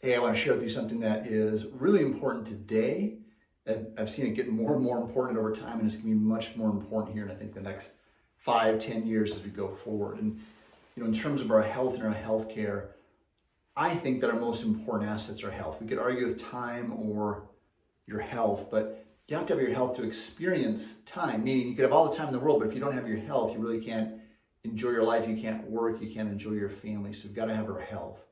Hey, I want to share with you something that is really important today. And I've seen it get more and more important over time, and it's going to be much more important here in, I think, the next 5, 10 years as we go forward. And, in terms of our health and our health care, I think that our most important assets are health. We could argue with time or your health, but you have to have your health to experience time, meaning you could have all the time in the world, but if you don't have your health, you really can't enjoy your life, you can't work, you can't enjoy your family. So we've got to have our health.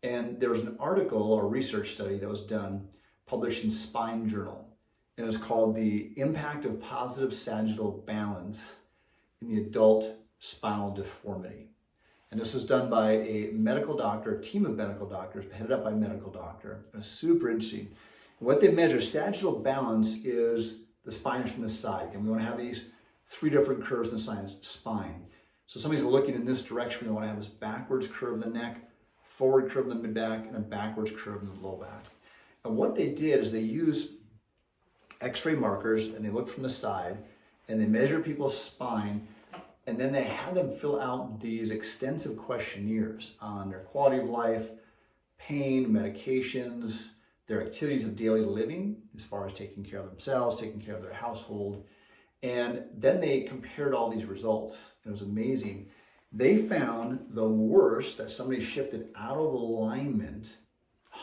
And there was an article or research study that was done, published in Spine Journal. And it was called The Impact of Positive Sagittal Balance in the Adult Spinal Deformity. And this was done by a medical doctor, a team of medical doctors, headed up by a medical doctor. It was super interesting. And what they measure, sagittal balance, is the spine from the side. And we want to have these 3 different curves in the spine. So somebody's looking in this direction, we want to have this backwards curve in the neck, forward curve in the mid-back, and a backwards curve in the low back. And what they did is they used x-ray markers, and they looked from the side, and they measured people's spine, and then they had them fill out these extensive questionnaires on their quality of life, pain, medications, their activities of daily living, as far as taking care of themselves, taking care of their household. And then they compared all these results. It was amazing. They found the worst that somebody shifted out of alignment,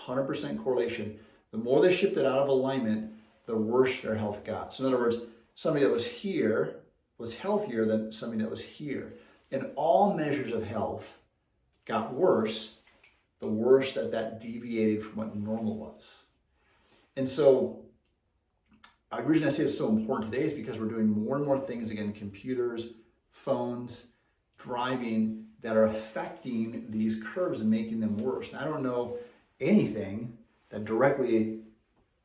100% correlation. The more they shifted out of alignment, the worse their health got. So in other words, somebody that was here was healthier than somebody that was here. And all measures of health got worse, the worse that deviated from what normal was. And so the reason I say it's so important today is because we're doing more and more things, again, computers, phones, driving, that are affecting these curves and making them worse. And I don't know anything that directly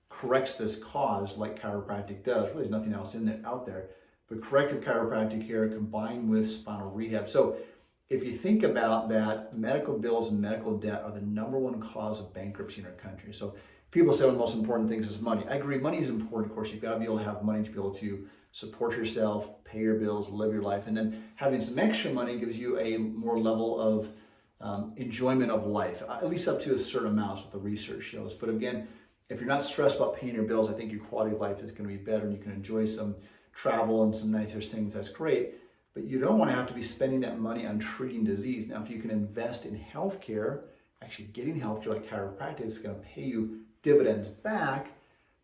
corrects this cause like chiropractic does. Really, there's nothing else out there. But corrective chiropractic care combined with spinal rehab. So if you think about that, medical bills and medical debt are the #1 cause of bankruptcy in our country. So people say one of the most important things is money. I agree, money is important. Of course, you've got to be able to have money to be able to support yourself, pay your bills, live your life. And then having some extra money gives you a more level of enjoyment of life, at least up to a certain amount, is what the research shows. But again, if you're not stressed about paying your bills, I think your quality of life is going to be better, and you can enjoy some travel and some nicer things. That's great. But you don't want to have to be spending that money on treating disease. Now, if you can invest in healthcare, actually getting healthcare like chiropractic, it's going to pay you dividends back.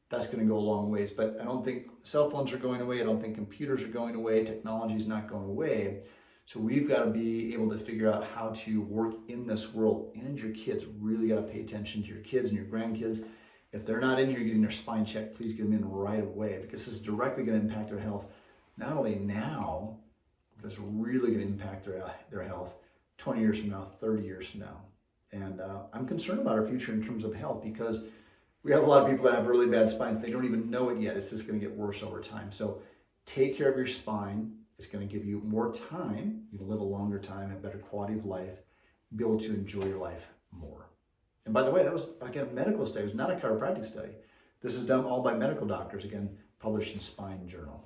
That's going to go a long ways. But I don't think cell phones are going away. I don't think computers are going away. Technology is not going away. So we've got to be able to figure out how to work in this world. And your kids, really got to pay attention to your kids and your grandkids. If they're not in here getting their spine checked, please get them in right away, because this is directly going to impact their health, not only now, but it's really going to impact their health 20 years from now, 30 years from now. And I'm concerned about our future in terms of health, because we have a lot of people that have really bad spines. They don't even know it yet. It's just going to get worse over time. So take care of your spine. It's going to give you more time. You can live a longer time, have better quality of life, be able to enjoy your life more. And by the way, that was, again, a medical study. It was not a chiropractic study. This is done all by medical doctors, again, published in Spine Journal.